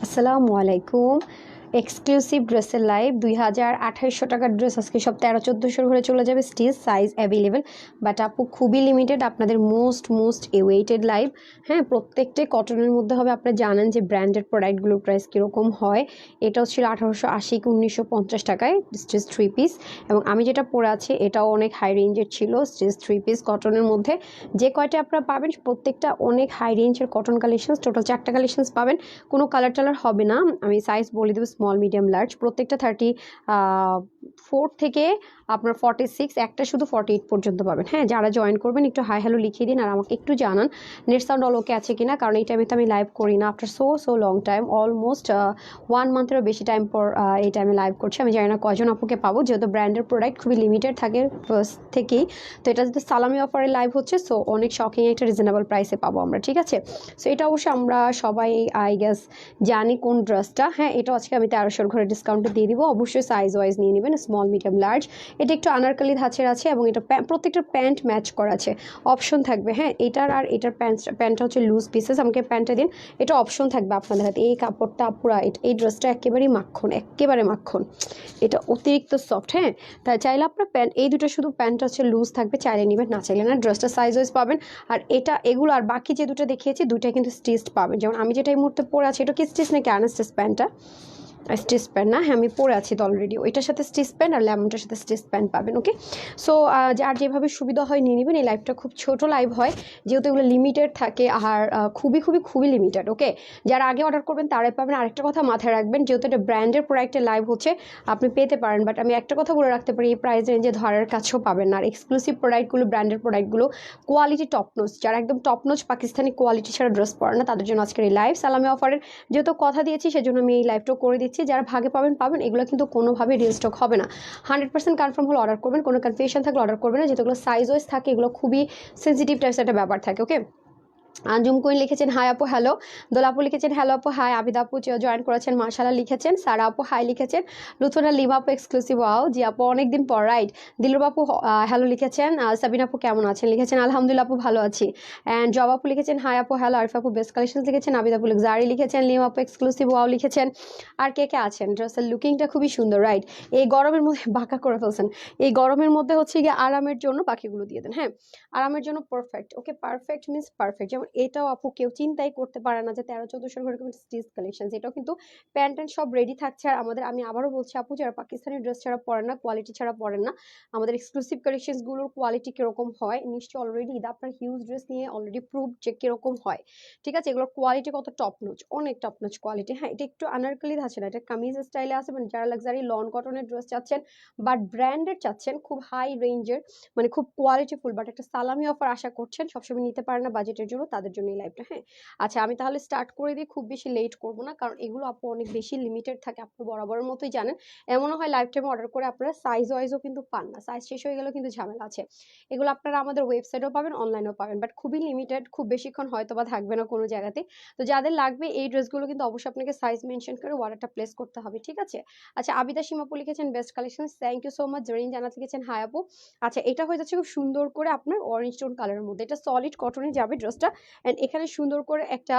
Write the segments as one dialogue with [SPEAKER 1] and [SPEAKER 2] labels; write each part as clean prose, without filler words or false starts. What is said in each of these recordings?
[SPEAKER 1] আসসালামু আলাইকুম। এক্সক্লুসিভ ড্রেসের লাইভ ২,২৮০০ টাকার ড্রেস আজকে সব ১৩-১৪০০ ঘরে চলে যাবে। স্টিচ সাইজ অ্যাভেলেবেল, বাট আপু খুবই লিমিটেড। আপনাদের মোস্ট ওয়েটেড লাইভ। হ্যাঁ, প্রত্যেকটাই কটনের মধ্যে হবে। আপনারা জানেন যে ব্র্যান্ডেড প্রোডাক্টগুলোর প্রাইস কীরকম হয়। এটাও ছিল ১৮৮০ কি ১৯৫০ টাকায় স্টিচ 3 পিস, এবং আমি যেটা পরে আছি এটাও অনেক হাই রেঞ্জের ছিল। স্টিচ 3 পিস কটনের মধ্যে যে কয়টা আপনারা পাবেন প্রত্যেকটা অনেক হাই রেঞ্জের কটন কালেকশনস। টোটাল 4টা কালেকশনস পাবেন, কোনো কালার টালার হবে না। আমি সাইজ বলে দেবো স্মল, মিডিয়াম, লার্জ। প্রত্যেকটা 34 থেকে আপনার 46, একটা শুধু 48 পর্যন্ত পাবেন। হ্যাঁ, যারা জয়েন করবেন একটু হাই হ্যালো লিখিয়ে দিন আর আমাকে একটু জানান নেট সাউন্ড অল ওকে আছে কিনা, কারণ এই টাইমে তো আমি লাইভ করি না। After so long time, almost 1 মান্থেরও বেশি টাইম পর এই টাইমে লাইভ করছি। আমি জানি না কজন আপুকে পাবো, যেহেতু ব্র্যান্ডের প্রোডাক্ট খুবই লিমিটেড থাকে ফার্স্ট থেকেই। তো এটা যদি সালামি অফারে লাইভ হচ্ছে, সো অনেক শকিং একটা রিজনেবল প্রাইসে পাবো আমরা, ঠিক আছে। সো এটা অবশ্যই আমরা সবাই আই গেস জানি কোন ড্রেসটা। হ্যাঁ, এটা আজকে আমি ১৩০০ ঘরে ডিসকাউন্টে দিয়ে দিব। অবশ্যই সাইজ ওয়াইজ নিয়ে নেবেন, স্মল, মিডিয়াম, লার্জ। এটা একটু আনারকলি ধাঁচের আছে এবং এটা প্রত্যেকটা প্যান্ট ম্যাচ করা আছে, অপশন থাকবে। হ্যাঁ, এটার আর এটার প্যান্টটা হচ্ছে লুজ পিসেস। আমাকে প্যান্টটা দিন, এটা অপশন থাকবে আপনাদের হাতে। এই কাপড়টা পুরা এই ড্রেসটা একেবারেই মাখন, একেবারে মাখন। এটা অতিরিক্ত সফট। হ্যাঁ, তাই চাইলে আপনার প্যান্ট, এই দুটো শুধু প্যান্টটা হচ্ছে লুজ থাকবে, চাইলে নেবেন, না চাইলে না। ড্রেসটা সাইজ ওয়াইজ পাবেন। আর এগুলো আর বাকি যে দুটো দেখিয়েছি দুটাই কিন্তু স্টিচড পাবেন। যেমন আমি যেটা এই মুহূর্তে পরে আছি, এটা কি স্টিচ নাকি আনস্টিচ প্যান্টটা? স্টিচ প্যান্ট না? হ্যাঁ, আমি পরে আছি তো অলরেডি। ওইটার সাথে স্টিচ প্যান্ট আর লেমনটার সাথে স্টিচ প্যান্ট পাবেন। ওকে, সো যার যেভাবে সুবিধা হয় নিয়ে নেবেন। এই লাইভটা খুব ছোট লাইভ হয়, যেহেতু এগুলো লিমিটেড থাকে আর খুবই লিমিটেড। ওকে, যারা আগে অর্ডার করবেন তারাই পাবেন। আরেকটা কথা মাথায় রাখবেন, যেহেতু এটা ব্র্যান্ডের প্রোডাক্টের লাইভ হচ্ছে, আপনি পেতে পারেন, বাট আমি একটা কথা বলে রাখতে পারি, এই প্রাইস রেঞ্জে ধরার কাছেও পাবেন না। আর এক্সক্লুসিভ প্রোডাক্টগুলো, ব্র্যান্ডের প্রোডাক্টগুলো কোয়ালিটি টপনোচ, যারা একদম টপনোচ পাকিস্তানি কোয়ালিটি ছাড়া ড্রেস পরে না, তাদের জন্য আজকের এই লাইভ সালামি অফারের। যেহেতু কথা দিয়েছি সেজন্য আমি এই লাইভটাও করে দিচ্ছি। যারা ভাগে পাবেন, এগুলো কিন্তু কোনোভাবে রিস্টক হবে না। 100% কনফার্ম হলে অর্ডার করবেন, কোনো কনফিউশন থাকলে অর্ডার করবেন না, যেহেতু এগুলো সাইজ ওয়াইজ থাকে, এগুলো খুবই সেন্সিটিভ টাইপস একটা ব্যাপার থাকে। ওকে, আঞ্জুম কুইন লিখেছেন হাই আপু হ্যালো। দোলাপু লিখেছেন হ্যালো আপু হাই। আবিদ আপু জয়েন করেছেন, মার্শাল্লাহ লিখেছেন। সারা আপু হাই লিখেছেন। লুথুনা লিমা আপু এক্সক্লুসিভ ওয়াও, জি আপু অনেকদিন পর, রাইট। দিলুর বাপু হ্যালো লিখেছেন। সাবিনা আপু কেমন আছেন লিখেছেন, আলহামদুলিল্লাহ আপু ভালো আছি। অ্যান্ড জব আপু লিখেছেন হাই আপু হ্যালো। আরিফ আপু বেস্ট কালেকশন লিখেছেন। আবিদ আপু জারি লিখেছেন। লিমা আপু এক্সক্লুসিভ ওয়াও লিখেছেন। আর কে কে আছেন? ড্রেসের লুকিংটা খুবই সুন্দর, রাইট। এই গরমের মধ্যে বাঁকা করে ফেলছেন। এই গরমের মধ্যে হচ্ছে গিয়ে আরামের জন্য বাকিগুলো দিয়ে দেন। হ্যাঁ, আরামের জন্য পারফেক্ট। ওকে, পারফেক্ট মিন্স পারফেক্ট। যেমন এটাও আপু কেউ চিন্তাই করতে পারে না যে ১৩-১৪০০ এরকম স্টিচ কালেকশন। এটাও কিন্তু প্যান্ট ট্যান্ট সব রেডি থাকছে। আর আমি আবারও বলছি আপু, যারা পাকিস্তানি ড্রেস ছাড়া পরেন না, কোয়ালিটি ছাড়া পরেন না, আমাদের এক্সক্লুসিভ কালেকশনসগুলোর কোয়ালিটি কিরকম হয় নিশ্চয়ই অলরেডি ঈদ আপনার হিউজ ড্রেস নিয়ে অলরেডি প্রুভ যে কিরকম হয়, ঠিক আছে। এগুলোর কোয়ালিটি কত টপ নোচ, অনেক টপ নোচ কোয়ালিটি। হ্যাঁ, এটা একটু আনারকলি আছে না, এটা কামিজ স্টাইলে আছে। মানে যারা লাক্সারি লন কটনের ড্রেস চাচ্ছেন বাট ব্র্যান্ডেড চাচ্ছেন, খুব হাই রেঞ্জের, মানে খুব কোয়ালিটিফুল, বাট একটা সালামি অফার আশা করছেন, সবসময় নিতে পারেন না বাজেটের জন্য, তাদের জন্য এই লাইভটা। হ্যাঁ, আচ্ছা আমি তাহলে স্টার্ট করে দিই, খুব বেশি লেট করবো না, কারণ এগুলো আপু অনেক বেশি লিমিটেড থাকে। আপনি বরাবরের মতোই জানেন, এমনও হয় লাইভ টাইমে অর্ডার করে আপনারা সাইজ ওয়াইজও কিন্তু পান না, সাইজ শেষ হয়ে গেলেও কিন্তু ঝামেলা আছে। এগুলো আপনারা আমাদের ওয়েবসাইটেও পাবেন, অনলাইনেও পাবেন, বাট খুবই লিমিটেড, খুব বেশিক্ষণ হয়তো বা থাকবে না কোনো জায়গাতে। তো যাদের লাগবে এই ড্রেসগুলো কিন্তু অবশ্যই আপনাকে সাইজ মেনশন করে অর্ডারটা প্লেস করতে হবে, ঠিক আছে। আচ্ছা, আবিদা সীমাপু লিখেছেন best collection, thank you so much. Zarin Jannat লিখেছেন হাই আপু। আচ্ছা, এটা হয়ে যাচ্ছে খুব সুন্দর করে আপনার অরেঞ্জ টোন কালারের মধ্যে, এটা সলিড কটনে যাবে ড্রেসটা। এন্ড এখানে সুন্দর করে একটা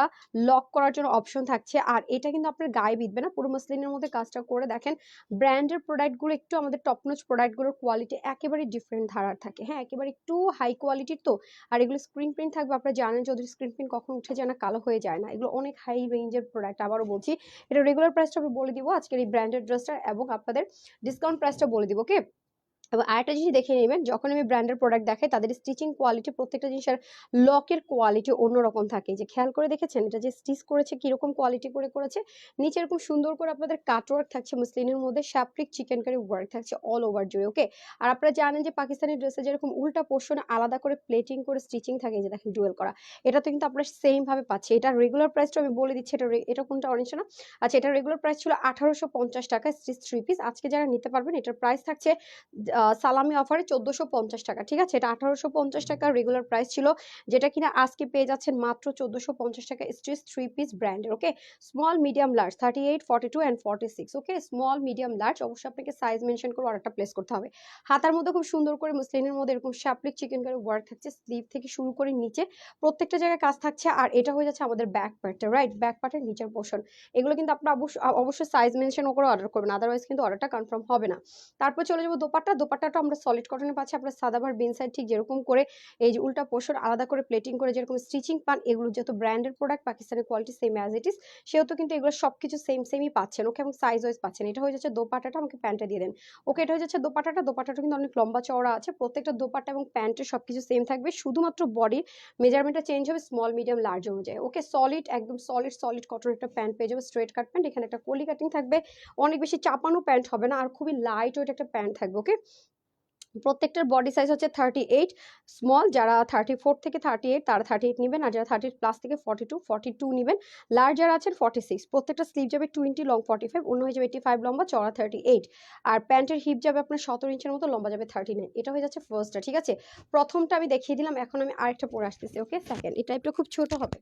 [SPEAKER 1] লক করার জন্য অপশন থাকছে। আর এটা কিন্তু আপনার গায়ে বিঁধবে না, পুরো মসলিনের মধ্যে কাজটা করে দেখেন। ব্র্যান্ডের প্রোডাক্টগুলো একটু, আমাদের টপনোচ প্রোডাক্টগুলোর কোয়ালিটি একেবারে ডিফারেন্ট ধারার থাকে। হ্যাঁ, একেবারে একটু হাই কোয়ালিটির তো। আর এগুলো স্ক্রিন প্রিন্ট থাকবে, আপনারা জানেন যদি স্ক্রিন প্রিন্ট কখন উঠে যায় না, কালো হয়ে যায় না। এগুলো অনেক হাই রেঞ্জের প্রোডাক্ট। আবারও বলছি, এটা রেগুলার প্রাইসটা আমি বলে দিব আজকের এই ব্র্যান্ডেড ড্রেসটা, এবং আপনাদের ডিসকাউন্ট প্রাইসটা বলে দিব। ওকে, এবং আরেকটা জিনিস দেখে নেবেন, যখন আমি ব্র্যান্ডের প্রোডাক্ট দেখাই তাদের স্টিচিং কোয়ালিটি, প্রত্যেকটা জিনিসের লকের কোয়ালিটি অন্যরকম থাকে। যে খেয়াল করে দেখেছেন এটা যে স্টিচ করেছে কিরকম কোয়ালিটি করে করেছে। নিচে এরকম সুন্দর করে আপনাদের কাটওয়ার্ক থাকছে, মুসলিনের মধ্যে শ্যাপ্রিক চিকেন কারি ওয়ার্ক থাকছে অল ওভার জুড়ে। ওকে, আর আপনারা জানেন যে পাকিস্তানি ড্রেসে যেরকম উল্টা পোর্শনে আলাদা করে প্লেটিং করে স্টিচিং থাকে, যে দেখেন ডুয়েল করা, এটা তো কিন্তু আপনারা সেম ভাবে পাচ্ছে। এটা রেগুলার প্রাইসটা আমি বলে দিচ্ছি, এটা কোনটা অরেঞ্জ না? আচ্ছা, এটা রেগুলার প্রাইস ছিল 1850 টাকা স্টিচ 3 পিস। আজকে যারা নিতে পারবেন এটার প্রাইস থাকছে সালামি অফারে 1450 টাকা, ঠিক আছে? এটা 1850 টাকা রেগুলার প্রাইস ছিল, যেটা কিনা আজকে পেয়ে যাচ্ছেন মাত্র 1450 টাকা। স্ট্রেচ 3 পিস ব্র্যান্ডের, okay? Small medium large 38, 42 and 46, okay? Small medium large, অবশ্যই আপনাকে সাইজ মেনশন করে অর্ডারটা প্লেস করতে হবে। হাতার মধ্যে খুব সুন্দর করে মুসলিনের মধ্যে এরকম শ্যাপলিক চিকেন কারি ওয়ার্ক থাকছে, স্লিভ থেকে শুরু করে নিচে প্রত্যেকটা জায়গায় কাজ থাকছে। আর এটা হয়ে যাচ্ছে আমাদের ব্যাক পার্টটা, রাইট? ব্যাক পার্টের নিচের পোর্শন। এগুলো কিন্তু আপনার অবশ্যই সাইজ মেনশন করে অর্ডার করবেন, আদারওয়াইজ কিন্তু অর্ডারটা কনফার্ম হবে না। তারপর চলে যাবো দোপাট্টা। দোপাট্টাটা আমরা সলিড কটনে পাচ্ছি, আপনার সাদাভার বিন সাইড ঠিক যেরকম করে এই যে উল্টা পোর্শন আলাদা করে প্লেটিং করে যেরকম স্টিচিং পান, এগুলো যেহেতু ব্র্যান্ডের প্রোডাক্ট, পাকিস্তানের quality same as it is, সেহেতু কিন্তু এগুলো সবকিছু সেমই পাচ্ছেন, ওকে? এবং সাইজ ওয়াইজ পাচ্ছেন। এটা হয়ে যাচ্ছে দোপাট্টাটা, আমাকে প্যান্টটা দিয়ে দেন, ওকে? এটা হয়ে যাচ্ছে দোপাট্টাটা। দোপাট্টাটা কিন্তু অনেক লম্বা চওড়া আছে, প্রত্যেকটা দোপাট্টা এবং প্যান্টের সবকিছু সেম থাকবে, শুধুমাত্র বডির মেজারমেন্টটা চেঞ্জ হবে স্মল মিডিয়াম লার্জ অনুযায়ী, ওকে? সলিড, একদম সলিড কটন একটা প্যান্ট পেয়ে যাবে, স্ট্রেট কাট প্যান্ট, এখানে একটা কলি কাটিং থাকবে, অনেক বেশি চাপানো প্যান্ট হবে না, আর খুবই লাইট ওয়েট একটা প্যান্ট থাকবে, ওকে? প্রত্যেকটার বডি সাইজ হচ্ছে 38 স্মল, যারা 34 থেকে 38 তারা 38 নেবেন, আর যারা 30 প্লাস থেকে 42 নেবেন। লার্জ যারা আছেন 46। প্রত্যেকটা স্লিভ যাবে 20, লং 45, অন্য হয়ে যাবে 85, লম্বা চওড়া 38। আর প্যান্টের হিপ যাবে আপনার 17 ইঞ্চের মতো, লম্বা যাবে 39। এটা হয়ে যাচ্ছে ফার্স্টটা, ঠিক আছে? প্রথমটা আমি দেখিয়ে দিলাম, এখন আমি আরেকটা পরে আসতেছি, ওকে? সেকেন্ড, এটা একটু খুব ছোট হবে।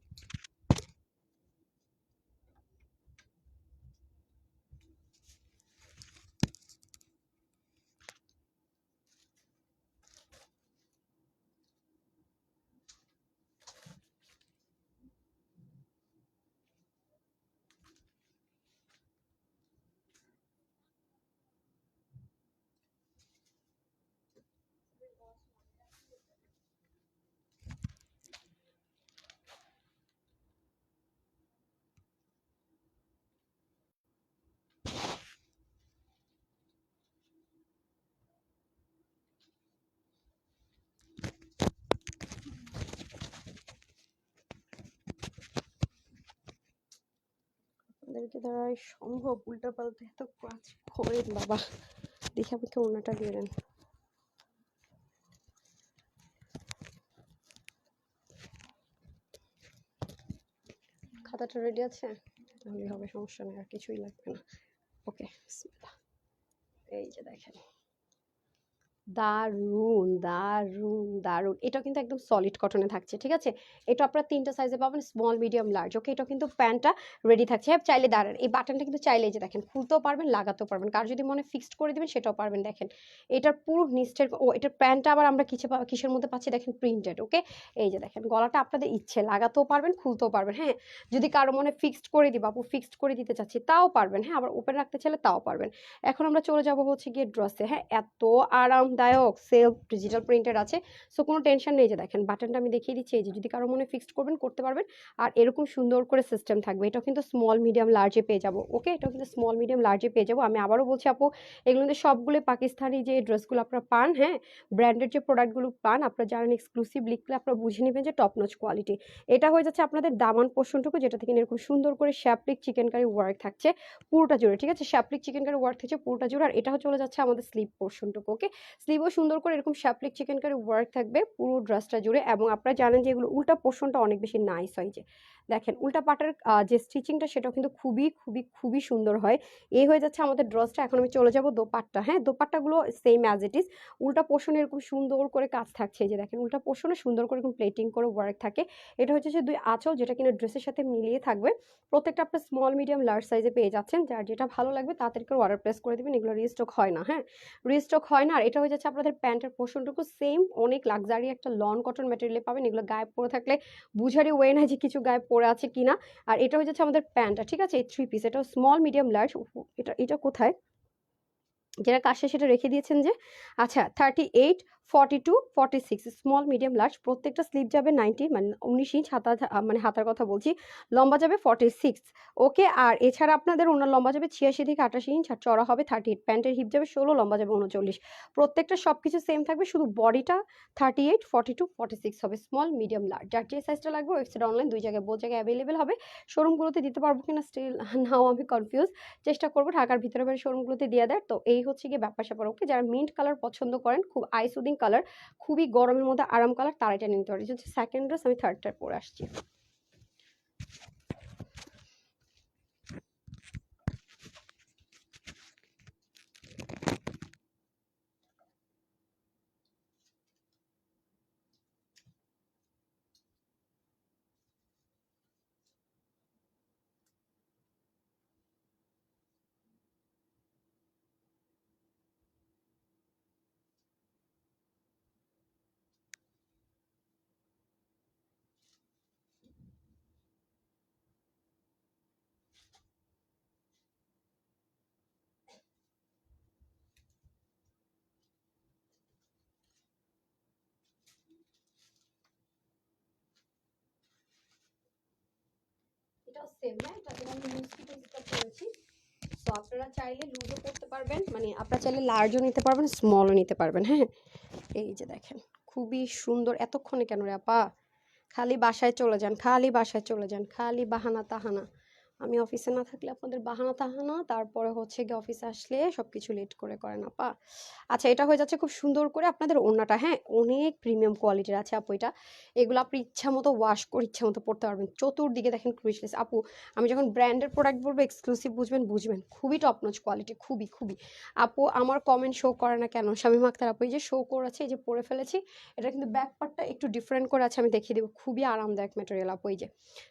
[SPEAKER 1] আপনাদেরকে দ্বারা সম্ভব উল্টা পাল্টা এত কাজ করেন বাবা, দেখে আমাকে ওনাটা দিয়ে দেন। খাতাটা রেডি আছে? তাহলেই হবে, সমস্যা নেই, আর কিছুই লাগবে না, ওকে? এই যে দেখেন, দারুন দারুন দারুন, এটা কিন্তু একদম সলিড কটনে থাকছে, ঠিক আছে? এটা আপনারা 3টা সাইজে পাবেন, স্মল মিডিয়াম লার্জ, ওকে? এটা কিন্তু প্যান্টটা রেডি থাকছে, হ্যাঁ? চাইলে দাঁড়ান, এই বাটনটা কিন্তু চাইলে যে দেখেন খুলতেও পারবেন, লাগাতেও পারবেন, কার যদি মনে ফিক্সড করে দিবেন সেটাও পারবেন। দেখেন এটার পুরো নিচের, ও এটার প্যান্টটা আবার আমরা কিসের মধ্যে পাচ্ছি দেখেন, প্রিন্টেড, ওকে? এই যে দেখেন গলাটা আপনাদের ইচ্ছে, লাগাতেও পারবেন, খুলতেও পারবেন, হ্যাঁ? যদি কারো মনে ফিক্সড করে দিবা, আপু ফিক্সড করে দিতে চাচ্ছি, তাও পারবেন, হ্যাঁ? আবার ওপেন রাখতে চাইলে তাও পারবেন। এখন আমরা চলে যাব হচ্ছে গিয়ে ড্রেসে, হ্যাঁ? এত আরামদায়ক, সেলফ ডিজিটাল প্রিন্টেড আছে, সো কোনো টেনশন নেই। যে দেখেন বাটনটা আমি দেখিয়ে দিচ্ছি, এই যে যদি কারো মনে ফিক্সড করবেন করতে পারবেন, আর এরকম সুন্দর করে সিস্টেম থাকবে। এটাও কিন্তু স্মল মিডিয়াম লার্জে পেয়ে যাবো, ওকে? এটাও কিন্তু স্মল মিডিয়াম লার্জে পেয়ে যাবো। আমি আবারও বলছি আপু, এগুলো কিন্তু সবগুলো পাকিস্তানি যে ড্রেসগুলো আপনারা পান, হ্যাঁ? ব্র্যান্ডেড যে প্রোডাক্টগুলো পান, আপনারা জানেন এক্সক্লুসিভ লিখলে আপনারা বুঝে নেবেন যে টপ নচ কোয়ালিটি। এটা হয়ে যাচ্ছে আপনাদের দামান পোর্শনটুকু, যেটা থেকে এরকম সুন্দর করে শ্যাপলিক চিকেন কারি ওয়ার্ক থাকছে পুরোটা জুড়ে, ঠিক আছে? শ্যাপলিক চিকেন কারি ওয়ার্ক থাকছে পুরোটা জুড়ে, আর এটা চলে যাচ্ছে আমাদের স্লিভ পোর্শনটুকু, ওকে? স্লিভও সুন্দর করে এরকম শ্যাপলিক চিকেন কারি ওয়ার্ক থাকবে পুরো ড্রেসটা জুড়ে। এবং আপনারা জানেন যে এগুলো উল্টা পোর্শনটা অনেক বেশি নাইস হয়, যে দেখেন উল্টা পাটের যে স্টিচিংটা সেটাও কিন্তু খুবই খুবই খুবই সুন্দর হয়। এই হয়ে যাচ্ছে আমাদের ড্রেসটা। এখন আমি চলে যাব দোপাট্টা, হ্যাঁ? দোপাট্টাগুলো সেম অ্যাজ ইট ইজ, উল্টা পোর্শনে এরকম সুন্দর করে কাজ থাকছে, যে দেখেন উল্টা পোর্শনে সুন্দর করে এরকম প্লেটিং করে ওয়ার্ক থাকে। এটা হচ্ছে যে 2 আঁচল, যেটা কিনা ড্রেসের সাথে মিলিয়ে থাকবে। প্রত্যেকটা আপনার স্মল মিডিয়াম লার্জ সাইজে পেয়ে যাচ্ছেন, যার যেটা ভালো লাগবে তাড়াতাড়ি করে অর্ডার প্লেস করে দিবেন, এগুলো রিস্টক হয় না, হ্যাঁ? রিস্টক হয় না। আর এটা হয়ে যাচ্ছে আপনাদের প্যান্টের পোর্শনটুকু সেম, অনেক লাক্সারি একটা লন কটন ম্যাটেরিয়ালে পাবেন। এগুলো গায়ে পরে থাকলে বুঝারই ওয়ে না যে কিছু গায়ে পরে আছে কিনা। আর এটা হয়ে যাচ্ছে আমাদের প্যান্টটা, ঠিক আছে? এই 3 পিস, এটাও স্মল মিডিয়াম লার্জ। এটা কোথায় যেটা কাছে সেটা রেখে দিয়েছেন যে, আচ্ছা 38, 42, 46 স্মল মিডিয়াম লার্জ। প্রত্যেকটা স্লিভ যাবে 90, মানে 19 ইঞ্চ, হাতা মানে হাতার কথা বলছি। লম্বা যাবে 46, ওকে? আর এছাড়া আপনাদের ওনার লম্বা যাবে 86 থেকে 88 ইঞ্চ, আর চড়া হবে 38। প্যান্টের হিপ যাবে 16, লম্বা যাবে 39। প্রত্যেকটা সবকিছু সেম থাকবে, শুধু বডিটা 38, 42, 46 হবে স্মল মিডিয়াম লার্জ। যার যে সাইজটা লাগবে ওয়েবসাইট অনলাইন 2 জায়গায়, বহু জায়গায় অ্যাভেলেবেল হবে। শোরুমগুলোতে দিতে পারবো কিনা স্টিল নাও আমি কনফিউজ, চেষ্টা করবো ঢাকার ভিতরে বাইরে শোরুমগুলোতে দিয়ে দেয়। তো এই হচ্ছে গিয়ে ব্যাপার স্যাপার, ওকে? যারা মিন্ট কালার পছন্দ করেন, খুব আই সুদিং কালার, খুবই গরমের মধ্যে আরাম কালার, তারা এটা নিতে পারে। হচ্ছে সেকেন্ড ড্রেস, আমি থার্ডটা পরে আসছি। এটা সেম, হ্যাঁ এটা আমি লুজ ফিটিংসটা করেছি। সো আপনারা চাইলে লুজও করতে পারবেন, মানে আপনারা চাইলে লার্জও নিতে পারবেন, স্মলও নিতে পারবেন। হ্যাঁ এই যে দেখেন খুবই সুন্দর। এতক্ষণে কেন রে আপা? খালি বাসায় চলে যান, খালি বাসায় চলে যান, খালি বাহানা তাহানা। আমি অফিসে না থাকলে আপনাদের বাহানা তাহানা, তারপরে হচ্ছে গিয়ে অফিসে আসলে সবকিছু লেট করে করেন আপা। আচ্ছা এটা হয়ে যাচ্ছে খুব সুন্দর করে আপনাদের ওড়নাটা, হ্যাঁ অনেক প্রিমিয়াম কোয়ালিটির আছে আপু এটা। এগুলো আপনি ইচ্ছা মতো ওয়াশ করে ইচ্ছা মতো পড়তে পারবেন। চতুর্দিকে দেখেন ক্রিসলেস আপু। আমি যখন ব্র্যান্ডের প্রোডাক্ট বলবো এক্সক্লুসিভ বুঝবেন, বুঝবেন খুবই টপ নচ কোয়ালিটি, খুবই খুবই। আপু আমার কমেন্ট শো করে না কেন? শামীম আক্তার আপু এই যে শো করেছে, এই যে পরে ফেলেছি। এটা কিন্তু ব্যাক পার্টটা একটু ডিফারেন্ট করে আছে, আমি দেখিয়ে দেবো। খুবই আরামদায়ক ম্যাটেরিয়াল আপু এই যে।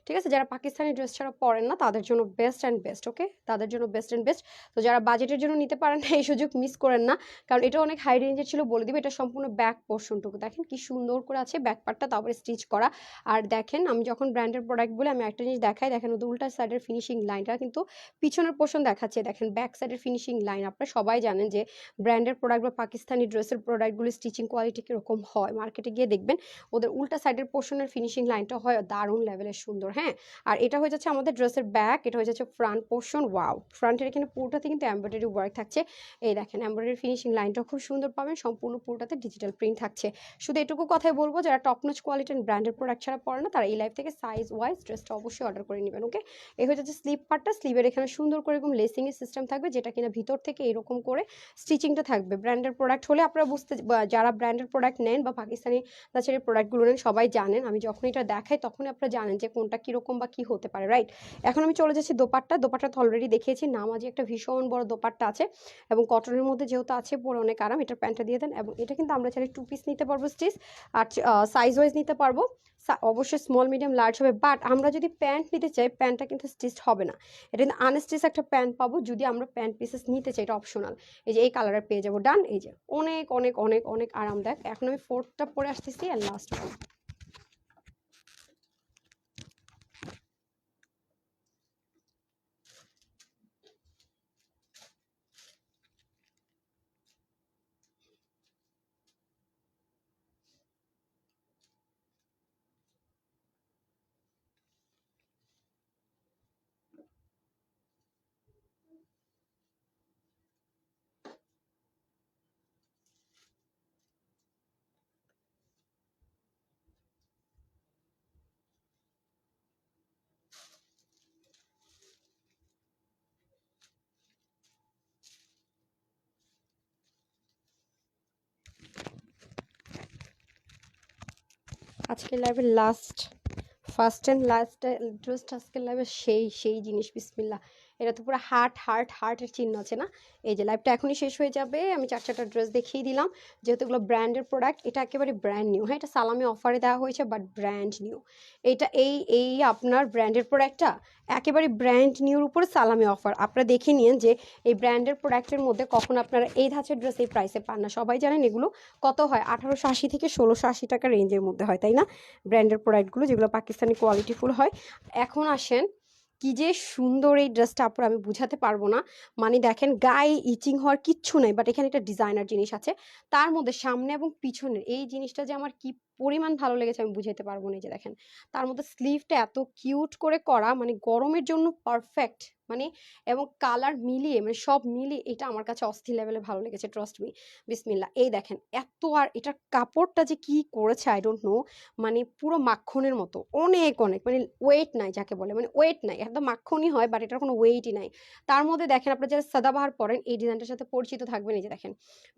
[SPEAKER 1] ঠিক আছে, যারা পাকিস্তানি ড্রেস ছাড়া পরেন না তাদের জন্য বেস্ট অ্যান্ড বেস্ট। ওকে, তাদের জন্য বেস্ট অ্যান্ড বেস্ট। তো যারা বাজেটের জন্য নিতে পারেন না এই সুযোগ মিস করেন না, কারণ এটা অনেক হাই রেঞ্জের ছিল। বলে দিবে এটা সম্পূর্ণ ব্যাক পোর্শনটুকু দেখেন কি সুন্দর করে আছে, ব্যাক পার্টটা তারপরে স্টিচ করা। আর দেখেন আমি যখন ব্র্যান্ডের প্রোডাক্ট বলে আমি একটা জিনিস দেখাই, দেখেন ওদের উল্টা সাইডের ফিনিশিং লাইনটা কিন্তু পিছনের পোর্শন দেখাচ্ছে, দেখেন ব্যাক সাইডের ফিনিশিং লাইন। আপনারা সবাই জানেন যে ব্র্যান্ডের প্রোডাক্ট বা পাকিস্তানি ড্রেসের প্রোডাক্টগুলো স্টিচিং কোয়ালিটি কীরকম হয়, মার্কেটে গিয়ে দেখবেন ওদের উল্টা সাইডের পোর্শনের ফিনিশিং লাইনটা হয় দারুণ লেভেলের সুন্দর। হ্যাঁ আর এটা হয়ে যাচ্ছে আমাদের ড্রেসের ব্যাক, এটা হয়ে যাচ্ছে ফ্রন্ট পোর্শন। ওয়াও, ফ্রন্টের এখানে পুরোটাতে কিন্তু এমব্রয়ডারি ওয়ার্ক থাকছে। এই দেখেন এমব্রয়ডারি ফিনিশিং লাইনটা খুব সুন্দর পাবেন, সম্পূর্ণ পুরোটাতে ডিজিটাল প্রিন্ট থাকছে। শুধু এটুকু কথাই বলবো, যারা টপ নচ কোয়ালিটি অ্যান্ড ব্র্যান্ডের প্রোডাক্ট ছাড়া পড়ে না তারা এই লাইভ থেকে সাইজ ওয়াইজ ড্রেসটা অবশ্যই অর্ডার করে নেবেন। ওকে, এই হয়ে যাচ্ছে স্লিভ পার্টটা। স্লিভের এখানে সুন্দর করে এরকম লেসিংয়ের সিস্টেম থাকবে, যেটা কিনা ভিতর থেকে এরকম করে স্টিচিংটা থাকবে। ব্র্যান্ডের প্রোডাক্ট হলে আপনারা বুঝতে, যারা ব্র্যান্ডের প্রোডাক্ট নেন বা পাকিস্তানি তাছাড়া প্রোডাক্টগুলো নেন সবাই জানেন, আমি যখন এটা দেখাই তখনই আপনারা জানেন যে কোনটা কীরকম বা কী হতে পারে, রাইট? এখন আমি চলে যাচ্ছি দোপাট্টা। দোপাট্টা তো অলরেডি দেখিয়েছি, নামাজি একটা ভীষণ বড় দোপাট্টা আছে এবং কটনের মধ্যে যেহেতু আছে পরে অনেক আরাম। এটার প্যান্টটা দিয়ে দেন, এবং এটা কিন্তু আমরা চাইলে 2 পিস নিতে পারবো স্টিচ, আর সাইজ ওয়াইজ নিতে পারবো। অবশ্যই স্মল মিডিয়াম লার্জ হবে, বাট আমরা যদি প্যান্ট নিতে চাই প্যান্টটা কিন্তু স্টিচ হবে না, এটা কিন্তু আনস্টিচ একটা প্যান্ট পাবো। যদি আমরা প্যান্ট পিসেস নিতে চাই এটা অপশনাল। এই যে এই কালারের পেয়ে যাবো, ডান। এই যে অনেক অনেক অনেক অনেক আরামদায়ক। এখন আমি ফোর্থটা পরে আসতেছি আর লাস্ট ওয়ান। আজকের লাইভের লাস্ট, ফার্স্ট অ্যান্ড লাস্ট ড্রেসটা আজকের লাইভের সেই জিনিস। বিসমিল্লাহ, এটা তো পুরো হার্টের চিহ্ন আছে না? এই যে লাইভটা এখনই শেষ হয়ে যাবে, আমি 4-4টা ড্রেস দেখিয়ে দিলাম। যেহেতু এগুলো ব্র্যান্ডের প্রোডাক্ট, এটা একেবারে ব্র্যান্ড নিউ। হ্যাঁ এটা সালামি অফারে দেওয়া হয়েছে, বাট ব্র্যান্ড নিউ। এটা এই আপনার ব্র্যান্ডের প্রোডাক্টটা একেবারে ব্র্যান্ড নিউর উপরে সালামি অফার। আপনারা দেখে নিন যে এই ব্র্যান্ডের প্রোডাক্টের মধ্যে কখন আপনারা এই ধাঁচের ড্রেস এই প্রাইসে পান না। সবাই জানেন এগুলো কত হয়, 1880 থেকে 1680 টাকা রেঞ্জের মধ্যে হয়, তাই না? ব্র্যান্ডের প্রোডাক্টগুলো যেগুলো পাকিস্তানি কোয়ালিটিফুল হয়। এখন আসেন, কি যে সুন্দর এই ড্রেসটা আপুর, আমি বুঝাতে পারবো না। মানে দেখেন গায়ে ইচিং হওয়ার কিচ্ছু নেই, বাট এখানে একটা ডিজাইনার জিনিস আছে। তার মধ্যে সামনে এবং পিছনের এই জিনিসটা যে আমার কি পরিমাণ ভালো লেগেছে আমি বুঝাতে পারবো না। এই যে দেখেন তার মধ্যে স্লিভটা এত কিউট করে করা, মানে গরমের জন্য পারফেক্ট। মানে এবং কালার মিলিয়ে, মানে সব মিলিয়ে এটা আমার কাছে অস্থির লেভেলে ভালো লেগেছে, ট্রাস্ট মি। বিসমিল্লা, এই দেখেন এত, আর এটার কাপড়টা যে কি করেছে আই ডোন্ট নো। মানে পুরো মাখনের মতো, অনেক অনেক, মানে ওয়েট নাই যাকে বলে, মানে ওয়েট নাই, একদম মাখনই হয় বাট এটার কোনো ওয়েটই নাই। তার মধ্যে দেখেন আপনারা যারা সাদাবাহার পরেন এই ডিজাইনটার সাথে পরিচিত থাকবেন। এই যে দেখেন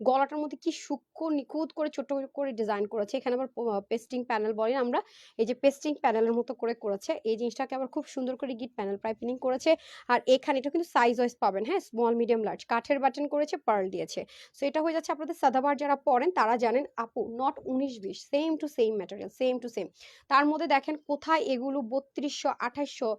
[SPEAKER 1] গলাটার মধ্যে কি সূক্ষ্ম নিখুঁত করে ছোট করে ডিজাইন করেছে। এখানে আবার পেস্টিং প্যানেল বলেন আমরা, এই যে পেস্টিং প্যানেলের মতো করে করেছে এই জিনিসটাকে আবার খুব সুন্দর করে গিট প্যানেল পাইপিং করেছে। আর এখানে এটা কিন্তু সাইজ ওয়াইজ পাবেন, হ্যাঁ স্মল মিডিয়াম লার্জ, কাঠের বাটন করেছে, পার্ল দিয়েছে। সো এটা হয়ে যাচ্ছে আপনাদের সাদাবাহার যারা পরেন তারা জানেন আপু, not 19-20, same to same material, same to same. তার মধ্যে দেখেন কোথায় এগুলো 3200 2800,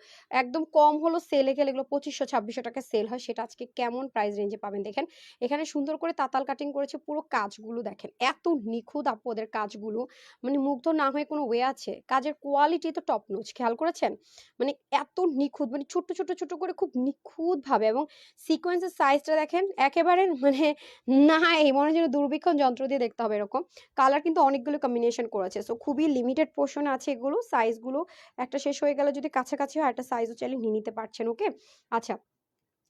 [SPEAKER 1] একদম কম হলো সেলে গেলে এগুলো 2500 2600 টাকা সেল হয়, সেটা আজকে কেমন প্রাইস রেঞ্জে পাবেন দেখেন। এখানে সুন্দর করে তাতাল কাটিং করেছে, পুরো কাজগুলো দেখেন এত নিখুঁত আপু ওদের কাজগুলো। মানে মুগ্ধ না হয়ে কোনো ওয়ে আছে? কাজের কোয়ালিটি তো টপ নচ, খেয়াল করেছেন? মানে এত নিখুঁত, মানে ছোট্ট, ছোট্ট, ছোট্ট করে খুব নিখুঁতভাবে, এবং সিকোয়েন্সের সাইজটা দেখেন একেবারে মানে নাই, মনে হয় যেন দূরবীক্ষণ যন্ত্র দিয়ে দেখতে হবে এরকম। কালার কিন্তু অনেকগুলো কম্বিনেশন করেছে। সো খুবই লিমিটেড পোর্শন আছে এগুলো। সাইজগুলো একটা শেষ হয়ে গেলে যদি কাছাকাছি হয়, একটা সাইজও চাইলে নিয়ে নিতে পারছেন, ওকে? আচ্ছা,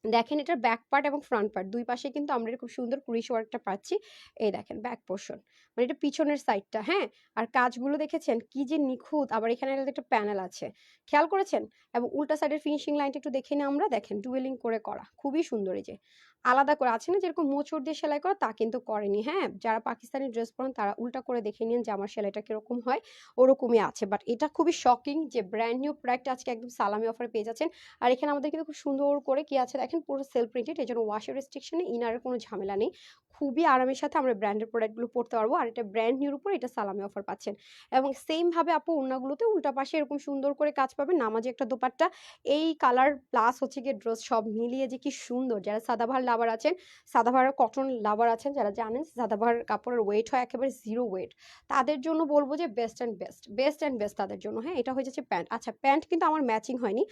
[SPEAKER 1] দেখেন এটার ব্যাক পার্ট এবং ফ্রন্ট পার্ট দুই পাশে কিন্তু আমরা খুব সুন্দর ক্রিশ ওয়ার্কটা পাচ্ছি। এই দেখেন ব্যাক পোর্শন, মানে এটা পিছনের সাইডটা, হ্যাঁ? আর কাজগুলো দেখেছেন কি যে নিখুঁত। আবার এখানে একটা প্যানেল আছে, খেয়াল করেছেন? এবং উল্টা সাইডের ফিনিশিং লাইনটা একটু দেখে নিই আমরা। দেখেন ডুয়েলিং করে করা, খুবই সুন্দর। এই যে আলাদা করে আছে না যেরকম মোচড় দিয়ে সেলাই করা, তা কিন্তু করেনি, হ্যাঁ? যারা পাকিস্তানি ড্রেস পরেন তারা উল্টা করে দেখে নিন যে আমার সেলাইটা কিরকম হয়, ওরকমই আছে। বাট এটা খুবই শকিং যে ব্র্যান্ড নিউ প্রোডাক্ট আজকে একদম সালামি অফারে পেয়ে যাচ্ছেন। আর এখানে আমাদের কিন্তু খুব সুন্দর করে কি আছে দেখেন, পুরো সেলফ প্রিন্টেড, এই জন্য ওয়াশের রেস্ট্রিকশনে ইনারের কোনো ঝামেলা নেই। খুবই আরামের সাথে আমরা ব্র্যান্ডের প্রোডাক্টগুলো পড়তে পারবো। আর এটা ব্র্যান্ড নিউর উপর এটা সালামি অফার পাচ্ছেন। এবং সেম ভাবে আপু ওড়নাগুলোতে উল্টা পাশে এরকম সুন্দর করে কাজ পাবেন, নামাজি একটা দোপাট্টা। এই কালার প্লাস হচ্ছে গিয়ে ড্রেস সব মিলিয়ে যে কি সুন্দর। যারা সাদাভার লাভার আছেন, সাদাভার কটন লাভার আছেন, যারা জানেন সাদাভার কাপড়ের ওয়েট হয় একেবারে জিরো ওয়েট, তাদের জন্য বলবো যে best and best, best and best তাদের জন্য, হ্যাঁ? এটা হয়ে যাচ্ছে প্যান্ট। আচ্ছা, প্যান্ট কিন্তু আমার ম্যাচিং হয়নি,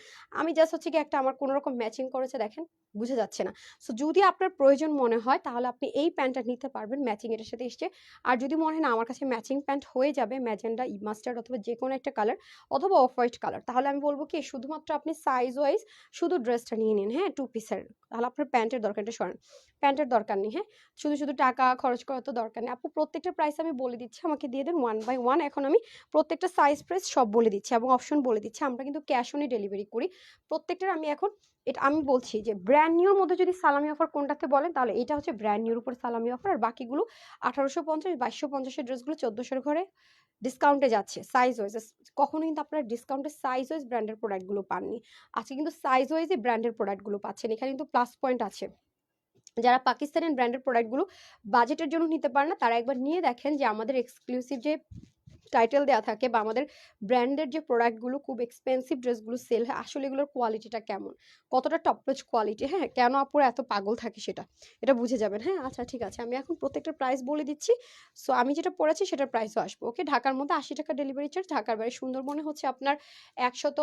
[SPEAKER 1] আমি জাস্ট হচ্ছে কি একটা আমার কোনো রকম ম্যাচিং করেছে, দেখেন বুঝা যাচ্ছে না। সো যদি আপনার প্রয়োজন মনে হয় তাহলে আপনি এই প্যান্টটা নিতে পারবেন, ম্যাচিং এটার সাথে এসছে। আর যদি মনে হয় না আমার কাছে ম্যাচিং প্যান্ট হয়ে যাবে ম্যাজেন্ডা, মাস্টার্ড অথবা যে কোনো একটা কালার, অথবা অফ হোয়াইট কালার, তাহলে আমি বলবো কি শুধুমাত্র আপনি সাইজ ওয়াইজ শুধু ড্রেসটা নিয়ে নিন, হ্যাঁ? 2 পিসের। তাহলে আপনার প্যান্টের দরকার, এটা সরেন, প্যান্টের দরকার নেই, হ্যাঁ? শুধু শুধু টাকা খরচ করার তো দরকার নেই আপু। প্রত্যেকটা প্রাইস আমি বলে দিচ্ছি, আমাকে দিয়ে দেন ওয়ান বাই ওয়ান। এখন আমি প্রত্যেকটা সাইজ প্রাইস সব বলে দিচ্ছি এবং অপশন বলে দিচ্ছি। আমরা কিন্তু ক্যাশ অনে ডেলিভারি করি প্রত্যেকটার। আমি এখন এটা আমি বলছি যে ব্র্যান্ড নিউর মধ্যে যদি সালামি অফার কোনটাতে বলেন, তাহলে এটা হচ্ছে ব্র্যান্ড নিউর উপর সালামি অফার। আর বাকিগুলো 1850, 2250 ড্রেসগুলো 1400 ঘরে ডিসকাউন্টে যাচ্ছে সাইজ ওয়াইজ। কখনো কিন্তু আপনারা ডিসকাউন্টের সাইজ ওয়াইজ ব্র্যান্ডের প্রোডাক্টগুলো পাননি, আজকে কিন্তু সাইজ ওয়াইজই ব্র্যান্ডের প্রোডাক্টগুলো পাচ্ছেন। এখানে কিন্তু প্লাস পয়েন্ট আছে। যারা পাকিস্তানি ব্র্যান্ডের প্রোডাক্টগুলো বাজেটের জন্য নিতে পারে না, তারা একবার নিয়ে দেখেন যে আমাদের এক্সক্লুসিভ যে টাইটেল দেওয়া থাকে বা আমাদের ব্র্যান্ডের যে প্রোডাক্টগুলো খুব এক্সপেন্সিভ ড্রেসগুলো সেল হয়, আসলে এগুলোর কোয়ালিটিটা কেমন, কতটা টপ নচ কোয়ালিটি, হ্যাঁ? কেন আপুরা এত পাগল থাকে সেটা এটা বুঝে যাবেন, হ্যাঁ? আচ্ছা ঠিক আছে, আমি এখন প্রত্যেকটার প্রাইস বলে দিচ্ছি। সো আমি যেটা পড়েছি সেটার প্রাইসও আসবো, ওকে? ঢাকার মধ্যে 80 টাকা ডেলিভারি চার্জ, ঢাকার বাইরে সুন্দরবনে হচ্ছে আপনার 100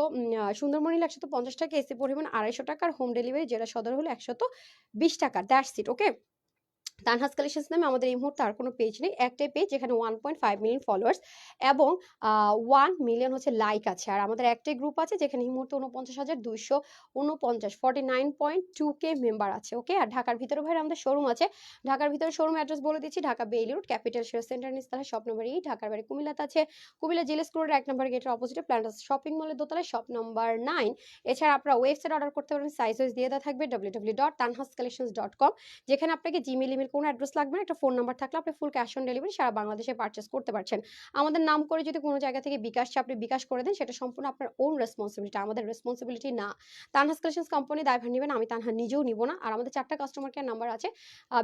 [SPEAKER 1] সুন্দরবন হলে 150 টাকা, এসি পরিমাণ 250 টাকার, হোম ডেলিভারি জেলা সদর হলে 120 টাকা, that's it, okay? Tanhas collections নামে আমাদের এই মুহূর্তে আর কোনো পেজ নেই, একটাই পেজ যেখানে 1.5 মিলিয়ন ফলোয়ার্স এবং 1 মিলিয়ন হচ্ছে লাইক আছে। আর আমাদের একটাই গ্রুপ আছে যেখানে এই মুহূর্তে 49,249 49.2K মেম্বার আছে, ওকে? আর ঢাকার ভিতরে ভাই আমাদের শোরুম আছে। ঢাকার ভিতরে শোরুম অ্যাড্রেস বলে দিচ্ছি, Dhaka Bailey road capital share centre নিচতলা শপ নম্বর 8। ঢাকার বাড়ি কুমিল্লাতে আছে, কুমিল্লা জিলা স্কুলের 1 নম্বর গেটের অপোজিটে প্ল্যান্টাস শপিং মলের দোতলায় শপ নম্বর 9। এছাড়া আপনারা ওয়েবসাইট অর্ডার করতে পারবেন, সাইজ ওয়াইজ দিয়ে দেওয়া থাকবে www.tanhascollections.com, যেখানে আপনাকে জিমেল ইমেল কোনো অ্যাড্রেস লাগবে না, একটা ফোন নাম্বার থাকলে আপনি ফুল ক্যাশ অন ডেলিভারি সারা বাংলাদেশে পারচেস করতে পারছেন। আমাদের নাম করে যদি কোনো জায়গা থেকে বিকাশ চায়, আপনি বিকাশ করে দেন, সেটা সম্পূর্ণ আপনার ওন রেসপন্সিবিলিটি, আমাদের রেসপন্সিবিলিটি না। তানহাস কালেকশনস কোম্পানি দায়ভার নেবেন, আমি তানহা নিজেও নিব না। আর আমাদের 4টা কাস্টমার কেয়ার নাম্বার আছে,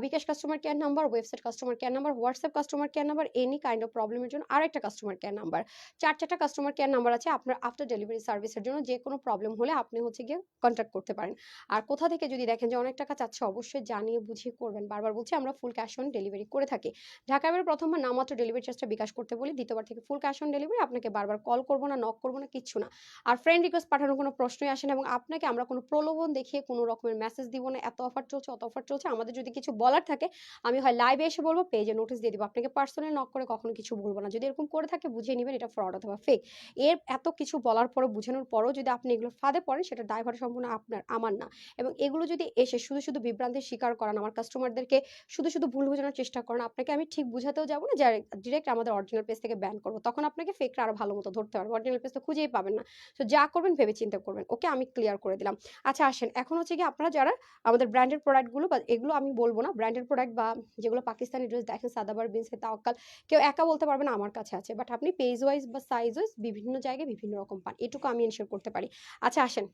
[SPEAKER 1] bKash customer care number, website customer care number, WhatsApp customer care number, any kind of প্রবলেমের জন্য আরেকটা কাস্টমার কেয়ার নাম্বার। 4টা কাস্টমার কেয়ার নাম্বার আছে আপনার আফটার ডেলিভারি সার্ভিসের জন্য, যে কোনো প্রবলেম হলে আপনি হচ্ছে গিয়ে কন্ট্যাক্ট করতে পারেন। আর কোথা থেকে যদি দেখেন যে অনেক টাকা চাচ্ছে, অবশ্যই জানিয়ে বুঝিয়ে করবেন। বারবার বলছি আমরা ফুল ক্যাশ অন ডেলিভারি করে থাকি। ঢাকার বাইরে প্রথমবার নামমাত্র ডেলিভারি চার্জটা বিকাশ করতে বলি, দ্বিতীয়বার থেকে ফুল ক্যাশ অন ডেলিভারি। আপনাকে বারবার কল করবো না, নক করবো না, কিচ্ছু না। আর ফ্রেন্ড রিকোয়েস্ট পাঠানোর কোনো প্রশ্নই আসে না, এবং আপনাকে আমরা কোনো প্রলোভন দেখিয়ে কোনো রকমের মেসেজ দিব না, এত অফার চলছে অত অফার চলছে। আমাদের যদি কিছু বলার থাকে আমি হয় লাইভে এসে বলবো, পেজে নোটিস দিয়ে দিব, আপনাকে পার্সোনালি নক করে কখনো কিছু বলবো না। যদি এরকম করে থাকে বুঝিয়ে নেবেন এটা ফ্রড অথবা ফেক। এর এত কিছু বলার পরও, বুঝানোর পরও যদি আপনি এগুলো ফাঁদে পড়েন, সেটা দায়ভার সম্পূর্ণ আপনার, আমার না। এবং এগুলো যদি এসে শুধু শুধু বিভ্রান্তির শিকার করান, আমার কাস্টমারদেরকে শুধু শুধু ভুল বোঝানোর চেষ্টা করেন, আপনাকে আমি ঠিক বুঝাতেও যাবো না যে ডিরেক্ট আমাদের অরিজিনাল পেজ থেকে ব্যান করবো, তখন আপনাকে ফেকরা আরো ভালো মতো ধরতে পারবো, অরিজিনাল পেজ তো খুঁজেই পাবেন না। তো যা করবেন ভেবে চিন্তা করবেন, ওকে? আমি ক্লিয়ার করে দিলাম। আচ্ছা আসেন, এখন হচ্ছে কি আপনারা যারা আমাদের ব্র্যান্ডের প্রোডাক্টগুলো, বা এগুলো আমি বলবো না ব্র্যান্ডের প্রোডাক্ট, বা যেগুলো পাকিস্তানি ড্রেস দেখেন সাদাবার বিনসে তাওয়াক্কাল, কেউ একা বলতে পারবে না আমার কাছে আছে, বাট আপনি পেজ ওয়াইজ বা সাইজ ওয়াইজ বিভিন্ন জায়গায় বিভিন্ন রকম পান, এটুকু আমি এনশিওর করতে পারি। আচ্ছা আসেন,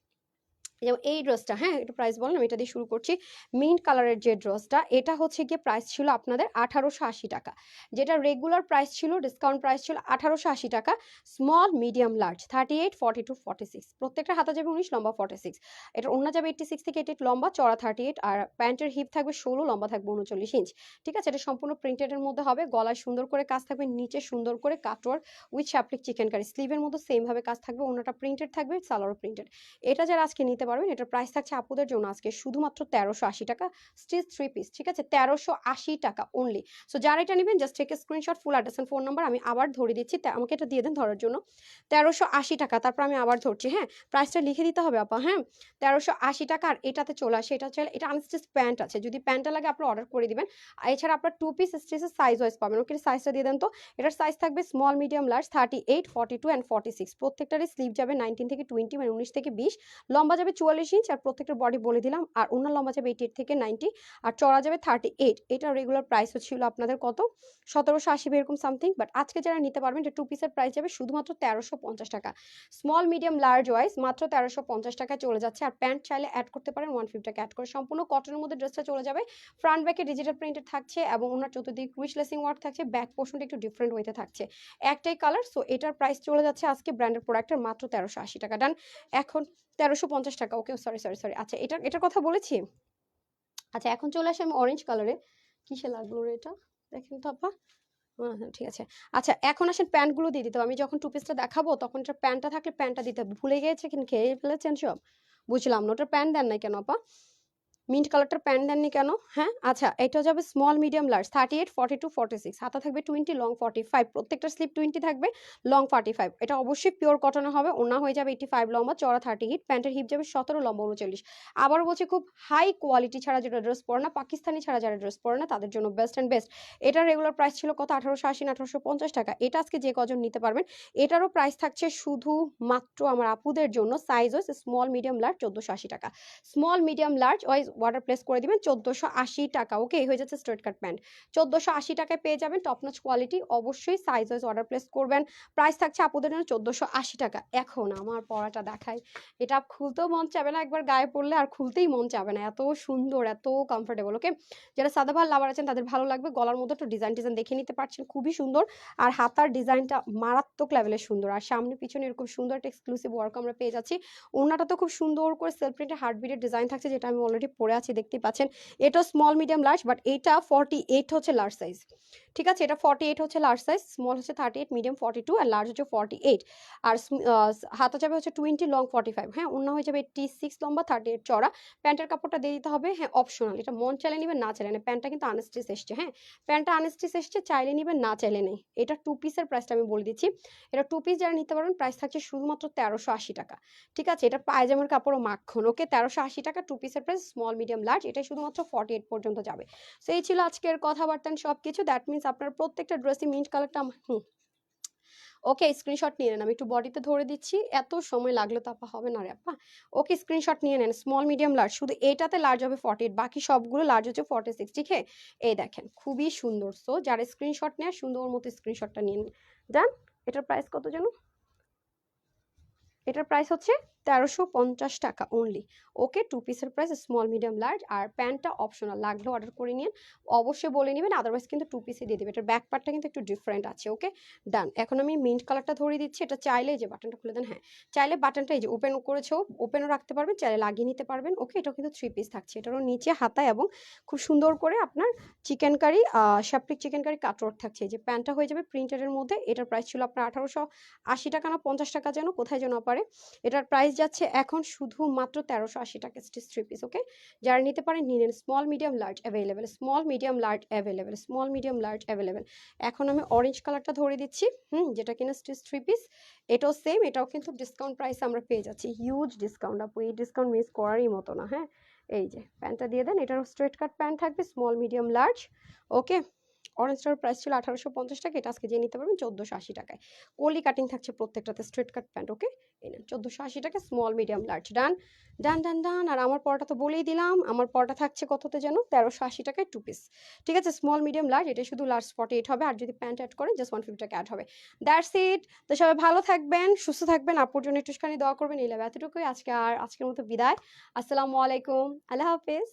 [SPEAKER 1] যেমন এই ড্রেসটা, হ্যাঁ একটু প্রাইস বলেন, আমি এটা দিয়ে শুরু করছি। মিন্ট কালারের যে ড্রেসটা, এটা হচ্ছে গিয়ে প্রাইস ছিল আপনাদের 1880 টাকা, যেটা রেগুলার প্রাইস ছিল, ডিসকাউন্ট প্রাইস ছিল 1880 টাকা। স্মল মিডিয়াম লার্জ 38, 42, 46, প্রত্যেকটা হাতা যাবে 19, লম্বা 46। এটা ওড়না যাবে 86 থেকে 88, লম্বা চড়া 38, আর প্যান্টের হিপ থাকবে 16, লম্বা থাকবে 39 ইঞ্চ। ঠিক আছে, এটা সম্পূর্ণ প্রিন্টেডের মধ্যে হবে, গলায় সুন্দর করে কাজ থাকবে, নিচে সুন্দর করে কাটওয়ার্ক উইথ শ্যাপ্লিক চিকেন কারি, স্লিভের মধ্যে সেম ভাবে কাজ থাকবে, ওড়নাটা প্রিন্টেড থাকবে, সালোয়ার প্রিন্টেড। এটা যারা আজকে নিতে পারবেন, এটার প্রাইস থাকছে আপুদের জন্য আজকে শুধুমাত্র 1380 টাকা, স্টিচ 3 পিস। ঠিক আছে, 1380 টাকা অনলি। সো যারা এটা নেবেন just take screenshot, full address and phone number আমি আবার ধরে দিচ্ছি, আমাকে এটা দিয়ে দেন ধরার জন্য। 1380 টাকা, তারপর আমি আবার ধরছি, হ্যাঁ প্রাইসটা লিখে দিতে হবে আপা, হ্যাঁ 1380 টাকা। আর এটাতে চলে আসে, এটা হচ্ছে, এটা আনস্টিচ প্যান্ট আছে, যদি প্যান্টটা লাগে আপনি অর্ডার করে দিবেন। আর এছাড়া আপনার 2 পিস স্টিচের সাইজ ওয়াইজ পাবেন। ওকে, সাইজটা দিয়ে দেন তো। এটার সাইজ থাকবে স্মল মিডিয়াম লার্জ 38, 42 অ্যান্ড 46, প্রত্যেকটারই স্লিভ যাবে 19 থেকে 20, মানে 19 থেকে 20, লম্বা যাবে 44 ইঞ্চ, আর প্রত্যেকটার বডি বলে দিলাম। আর ওনার লম্বা যাবে 88 থেকে 90, আর চড়া যাবে 38। এটা রেগুলার প্রাইস হচ্ছিল আপনাদের কত, 1780 এরকম সামথিং, বাট আজকে যারা নিতে পারবেন এটা 2 পিসের প্রাইস যাবে শুধুমাত্র 1350 টাকা। স্মল মিডিয়াম লার্জ ওয়াইজ মাত্র 1350 টাকায় চলে যাচ্ছে। আর প্যান্ট চাইলে অ্যাড করতে পারেন 150 টাকা অ্যাড করে, সম্পূর্ণ কটনের মধ্যে ড্রেসটা চলে যাবে। ফ্রন্ট ব্যাকে ডিজিটাল প্রিন্টেড থাকছে এবং ওনার চতুর্দিকে ক্রুশ লেসিং ওয়ার্ক থাকছে, ব্যাক পোর্শনটা একটু ডিফারেন্ট ওয়েতে থাকছে, একটাই কালার। সো এটার প্রাইস চলে যাচ্ছে আজকে ব্র্যান্ডের প্রোডাক্টের মাত্র 1380 টাকা। ডান, এখন 1350 টাকা। ওকে, সরি সরি সরি, আচ্ছা এটার কথা বলেছি। আচ্ছা এখন চলে আসে আমি অরেঞ্জ কালারে, কিসে লাগলো রে এটা, দেখেন তো আপা। হ্যাঁ ঠিক আছে। আচ্ছা এখন আসেন প্যান্টগুলো দিয়ে দিতে হবে। আমি যখন টু পিসটা দেখাবো তখন এটা প্যান্টটা থাকলে প্যান্টটা দিতে হবে। ভুলে গিয়েছে কিনা, খেয়ে ফেলেছেন সব, বুঝলাম না। ওটার প্যান্ট দেন নাই কেন আপা, মিন্ট কালারটার প্যান্ট দেননি কেন? হ্যাঁ আচ্ছা, এটা যাবে স্মল মিডিয়াম লার্জ 38, 42, 46, হাতা থাকবে 20, লং 45, প্রত্যেকটা স্লিপ 20 থাকবে, লং 45। এটা অবশ্যই পিওর কটনে হবে, ওনা হয়ে যাবে 85, লম্বা চড়া 38, প্যান্টের হিপ যাবে 17, লম্বা 39। আবার বলছি খুব হাই কোয়ালিটি ছাড়া যেটা ড্রেস পরে না, পাকিস্তানি ছাড়া যারা ড্রেস পরে না তাদের জন্য বেস্ট অ্যান্ড বেস্ট। এটার রেগুলার প্রাইস ছিল কত, 1880 না 1850 টাকা। এটা আজকে যে কজন নিতে পারবেন, এটারও প্রাইস থাকছে শুধু মাত্র আমার আপুদের জন্য, size wise small medium large 1480 টাকা। Small medium large wise order place করে দিবেন 1480 টাকা। ওকে, হয়ে যাচ্ছে স্ট্রেট কাট প্যান্ট, 1480 টাকায় পেয়ে যাবেন টপ নচ কোয়ালিটি। অবশ্যই সাইজ ওয়াইজ অর্ডার প্লেস করবেন। প্রাইস থাকছে আপুদের জন্য 1480 টাকা। এখন আমার পরাটা দেখাই, এটা খুলতেও মন চাবে না, একবার গায়ে পড়লে আর খুলতেই মন চাবে না, এত সুন্দর এত কমফোর্টেবল। ওকে, যারা সাদাভার লাভার আছেন তাদের ভালো লাগবে। গলার মধ্যে একটু ডিজাইন দেখে নিতে পারছেন, খুবই সুন্দর। আর হাতার ডিজাইনটা মারাত্মক লেভেলের সুন্দর, আর সামনে পিছনে এরকম সুন্দর একটা এক্সক্লুসিভ ওয়ার্ক আমরা পেয়ে যাচ্ছি। ওড়নাটা তো খুব সুন্দর করে সেলফ প্রিন্টের হার্টবিটের ডিজাইন থাকছে, যেটা আমি অলরেডি পরে আছি দেখতেই পাচ্ছেন। এটা স্মল মিডিয়াম লার্জ, বাট এটা 48 হচ্ছে লার্জ সাইজ। ঠিক আছে, এটা 48 হচ্ছে লার্জ সাইজ, স্মল হচ্ছে 38, মিডিয়াম 42, আর লার্জ হচ্ছে 48। আর হাতা যাবে হচ্ছে 20, লং 45। হ্যাঁ, ওড়না হয়ে যাবে 86, লম্বা 38 চড়া। প্যান্টের কাপড়টা দিয়ে দিতে হবে, হ্যাঁ অপশনাল, এটা মন চাইলে নেবেন না চাইলে নেই। প্যান্টটা কিন্তু আনস্টিচ এসছে, হ্যাঁ প্যান্টটা আনস্টিচ এসছে, চাইলে নেবেন না চাইলে নেই। এটা 2 পিসের প্রাইসটা আমি বলে দিচ্ছি। এটা 2 পিস যারা নিতে পারবেন প্রাইস থাকছে শুধুমাত্র 1380 টাকা। ঠিক আছে, এটা পায়জামার কাপড়ও মাখন। ওকে, 1380 টাকা 2 পিসের প্রাইস, স্মল মিডিয়াম লার্জ, এটা শুধুমাত্র 48 পর্যন্ত যাবে। সো এই ছিল আজকের কথাবার্তা সবকিছু। দ্যাট মিনস আপনার প্রত্যেকটা ড্রেসই মিন্ট কালারটা ওকে স্ক্রিনশট নিয়ে নেন, আমি একটু বডিতে ধরে দিচ্ছি, এত সময় লাগলো তো আপা, হবে না রে আপা। ওকে স্ক্রিনশট নিয়ে নেন, স্মল মিডিয়াম লার্জ, শুধু এটাতে লার্জ হবে 48, বাকি সবগুলো লার্জ হচ্ছে 46। ঠিক আছে, এই দেখেন খুবই সুন্দর। সো যারা স্ক্রিনশট নেয় সুন্দর মতো স্ক্রিনশটটা নিয়ে নেন। ডান, এটার প্রাইস কত যেন, এটার প্রাইস হচ্ছে 1350 টাকা অনলি। ওকে, 2 পিসের প্রাইস স্মল মিডিয়াম লার্জ, আর প্যান্টটা অপশনাল, লাগলে অর্ডার করে নিন, অবশ্যই বলে নেবেন, আদারওয়াইজ কিন্তু 2 পিসে দিয়ে দেবে। এটার ব্যাক পার্টটা কিন্তু একটু ডিফারেন্ট আছে। ওকে ডান, এখন আমি মিন্ট কালারটা ধরিয়ে দিচ্ছি। এটা চাইলে যে বাটনটা খুলে দেন, হ্যাঁ চাইলে বাটনটা এই যে ওপেন করেছেও ওপেনও রাখতে পারবেন, চাইলে লাগিয়ে নিতে পারবেন। ওকে, এটাও কিন্তু 3 পিস থাকছে, এটারও নিচে হাতা এবং খুব সুন্দর করে আপনার চিকেন কারি শাপলিক চিকেন কারি কাটওয়ার্ক থাকছে। এই যে প্যান্টটা হয়ে যাবে প্রিন্টারের মধ্যে। এটার প্রাইস ছিল আপনার 1880 টাকা না 50 টাকা যেন, কোথায় যেন পারে। এটার প্রাইস যাচ্ছে এখন শুধুমাত্র 1380 টাকা, স্টিচ 3 পিস। ওকে, যারা নিতে পারেন নিয়ে নেন। Small medium large available, small medium large available, small medium large available. এখন আমি অরেঞ্জ কালারটা ধরে দিচ্ছি, যেটা কিনা স্টিচ 3 পিস। এটাও সেম, এটাও কিন্তু ডিসকাউন্ট প্রাইসে আমরা পেয়ে যাচ্ছি, হিউজ ডিসকাউন্ট। আপু এই ডিসকাউন্ট মিস করারই মতো না। হ্যাঁ, এই যে প্যান্টটা দিয়ে দেন, এটারও স্ট্রেট কাট প্যান্ট থাকবে, স্মল মিডিয়াম লার্জ। ওকে, অরেঞ্জটার প্রাইস ছিল 1850 টাকা, এটা আজকে যে নিতে পারবেন 1480 টাকায়। কলি কাটিং থাকছে প্রত্যেকটাতে, স্ট্রেট কাট প্যান্ট। ওকে, এই নেন 1480 টাকা, স্মল মিডিয়াম লার্জ। ডান ডান ডান ডান। আর আমার পরটা তো বলেই দিলাম, আমার পরটা থাকছে কততে যেন, 1380 টাকায় 2 পিস। ঠিক আছে, স্মল মিডিয়াম লার্জ, এটা শুধু লার্জ 48 হবে, আর যদি প্যান্ট অ্যাড করেন জাস্ট 150 টাকা অ্যাড হবে। That's it. তো সবাই ভালো থাকবেন, সুস্থ থাকবেন, আপুর জন্য একটুখানি দোয়া করবেন, এই লাভ। এতটুকুই আজকে, আর আজকের মতো বিদায়। আসসালামু আলাইকুম, আল্লাহ হাফেজ।